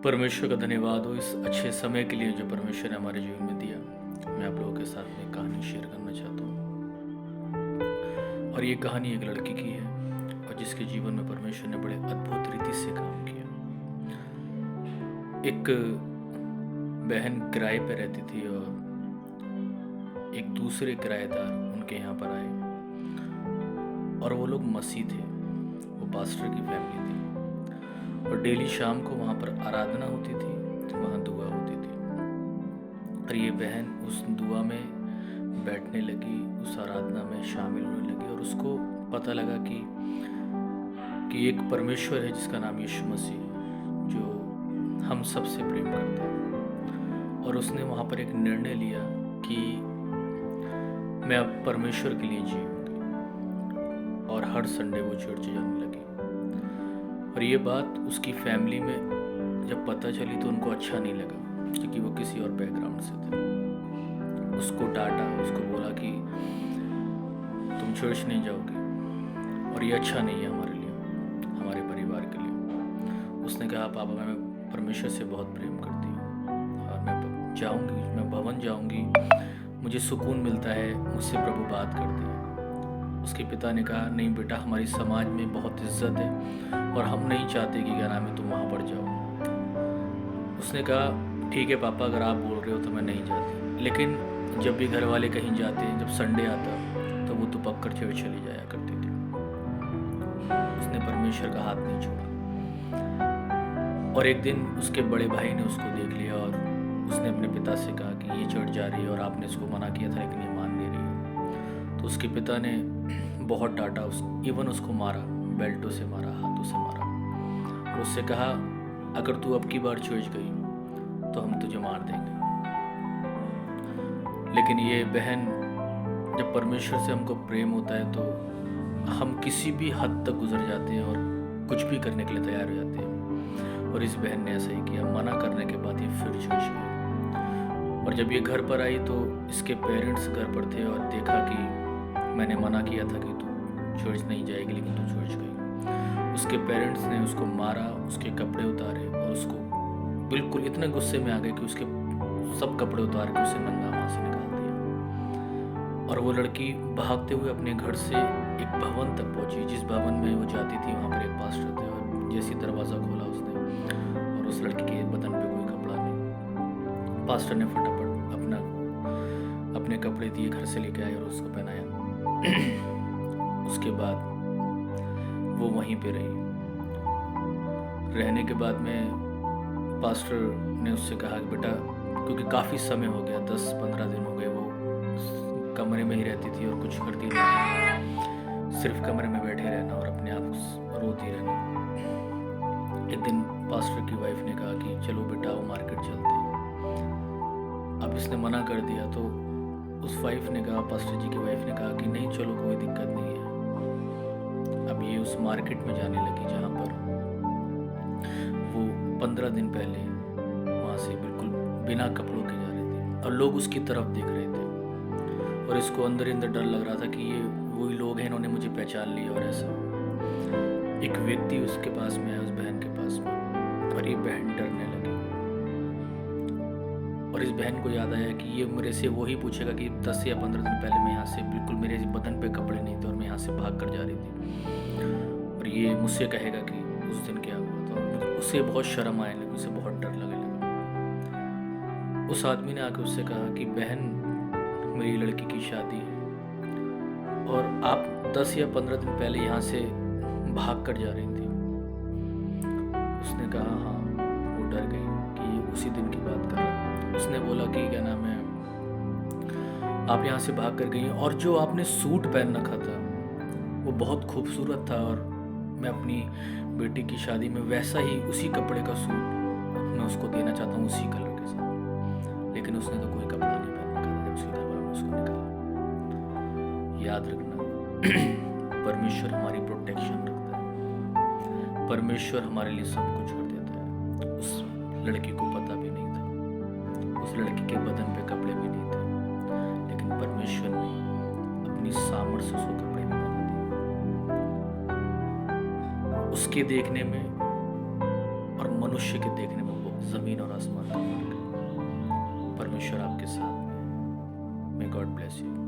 परमेश्वर का धन्यवाद हो इस अच्छे समय के लिए जो परमेश्वर ने हमारे जीवन में दिया। मैं आप लोगों के साथ में एक कहानी शेयर करना चाहता हूँ और ये कहानी एक लड़की की है और जिसके जीवन में परमेश्वर ने बड़े अद्भुत रीति से काम किया। एक बहन किराए पे रहती थी और एक दूसरे किराएदार उनके यहाँ पर आए और वो लोग मसीह थे, वो पास्टर की फैमिली थी और डेली शाम को वहाँ पर आराधना होती थी, वहाँ दुआ होती थी और ये बहन उस दुआ में बैठने लगी, उस आराधना में शामिल होने लगी और उसको पता लगा कि एक परमेश्वर है जिसका नाम यीशु मसीह है, जो हम सबसे प्रेम करता है। और उसने वहाँ पर एक निर्णय लिया कि मैं अब परमेश्वर के लिए जीऊँगी और हर संडे वो चर्च जाने लगी। और ये बात उसकी फैमिली में जब पता चली तो उनको अच्छा नहीं लगा, क्योंकि वो किसी और बैकग्राउंड से थे। उसको डांटा, उसको बोला कि तुम चर्च नहीं जाओगे और ये अच्छा नहीं है हमारे लिए, हमारे परिवार के लिए। उसने कहा पापा मैं परमेश्वर से बहुत प्रेम करती हूँ और मैं जाऊँगी, मैं भवन जाऊँगी, मुझे सुकून मिलता है, मुझसे प्रभु बात करते हैं। उसके पिता ने कहा नहीं बेटा, हमारी समाज में बहुत इज्जत है और हम नहीं चाहते कि क्या नाम है तुम वहाँ पर जाओ। उसने कहा ठीक है पापा, अगर आप बोल रहे हो तो मैं नहीं जाती। लेकिन जब भी घर वाले कहीं जाते, जब संडे आता तो वो तो पक्कर चर्च चली जाया करती थी। उसने परमेश्वर का हाथ नहीं छोड़ा। और एक दिन उसके बड़े भाई ने उसको देख लिया और उसने अपने पिता से कहा कि ये चर्च जा रही है और आपने इसको मना किया था लेकिन ये मान नहीं रही है। तो उसके पिता ने बहुत डांटा, इवन उसको मारा, बेल्टों से मारा, हाथों से मारा और उससे कहा अगर तू अब की बार चर्च गई तो हम तुझे मार देंगे। लेकिन ये बहन, जब परमेश्वर से हमको प्रेम होता है तो हम किसी भी हद तक गुजर जाते हैं और कुछ भी करने के लिए तैयार हो जाते हैं। और इस बहन ने ऐसा ही किया, मना करने के बाद ये फिर चर्च गई। और जब ये घर पर आई तो इसके पेरेंट्स घर पर थे और देखा कि मैंने मना किया था कि तू चर्च नहीं जाएगी लेकिन तू चर्च गई। उसके पेरेंट्स ने उसको मारा, उसके कपड़े उतारे और उसको बिल्कुल इतने गुस्से में आ गए कि उसके सब कपड़े उतार के उसे नंगा वहाँ से निकाल दिया। और वो लड़की भागते हुए अपने घर से एक भवन तक पहुँची। जिस भवन में वो जाती थी वहाँ पर एक पास्टर थे और जैसे दरवाज़ा खोला उसने और उस लड़की के बदन पे कोई कपड़ा नहीं। पास्टर ने फटाफट अपने कपड़े दिए, घर से लेके आए और उसको पहनाया। उसके बाद वो वहीं पे रही। रहने के बाद में पास्टर ने उससे कहा कि बेटा, क्योंकि काफ़ी समय हो गया, 10-15 दिन हो गए वो कमरे में ही रहती थी और कुछ करती नहीं थी, सिर्फ कमरे में बैठे रहना और अपने आप रोती रहना। एक दिन पास्टर की वाइफ ने कहा कि चलो बेटा वो मार्केट चलते हैं। अब इसने मना कर दिया तो उस वाइफ ने कहा, पास्टर जी की वाइफ ने कहा कि नहीं चलो कोई दिक्कत नहीं है। अब ये उस मार्केट में जाने लगी जहाँ पर वो 15 दिन पहले वहाँ से बिल्कुल बिना कपड़ों के जा रही थी और लोग उसकी तरफ देख रहे थे और इसको अंदर ही अंदर डर लग रहा था कि ये वही लोग हैं, इन्होंने मुझे पहचान लिया। और ऐसा एक व्यक्ति उसके पास में है, उस बहन के पास में, और ये बहन डरने लगी। और इस बहन को याद आया कि ये मेरे से वही पूछेगा कि 10 या 15 दिन पहले मैं यहाँ से बिल्कुल मेरे बदन पे कपड़े नहीं थे और मैं यहाँ से भाग कर जा रही थी, और ये मुझसे कहेगा कि उस दिन क्या हुआ था। और उसे बहुत शर्म आने लगी, उसे बहुत डर लगने लगा। उस आदमी ने आकर उससे कहा कि बहन, मेरी लड़की की शादी है और आप 10 या 15 दिन पहले यहाँ से भाग कर जा रही थी। उसने कहा हाँ। वो डर गई कि ये उसी दिन की बात कर रहा है। उसने बोला कि क्या नाम है, आप यहाँ से भाग कर गई और जो आपने सूट पहन रखा था वो बहुत खूबसूरत था और मैं अपनी बेटी की शादी में वैसा ही उसी कपड़े का सूट मैं उसको देना चाहता हूँ, उसी कलर के साथ। लेकिन उसने तो कोई कपड़ा नहीं पहन रखा था। जब उसके घर वालों ने उसको निकाला। याद रखना, परमेश्वर हमारी प्रोटेक्शन रखता है, परमेश्वर हमारे लिए सब कुछ कर देता है। उस लड़की को पता भी नहीं था, उस लड़की के बदन पे कपड़े भी नहीं थे, लेकिन परमेश्वर ने अपनी सामर्थ्य से उसको कपड़े भी बना दिए। उसके देखने में और मनुष्य के देखने में वो ज़मीन और आसमान का फ़र्क है। परमेश्वर आपके साथ में। May God bless you.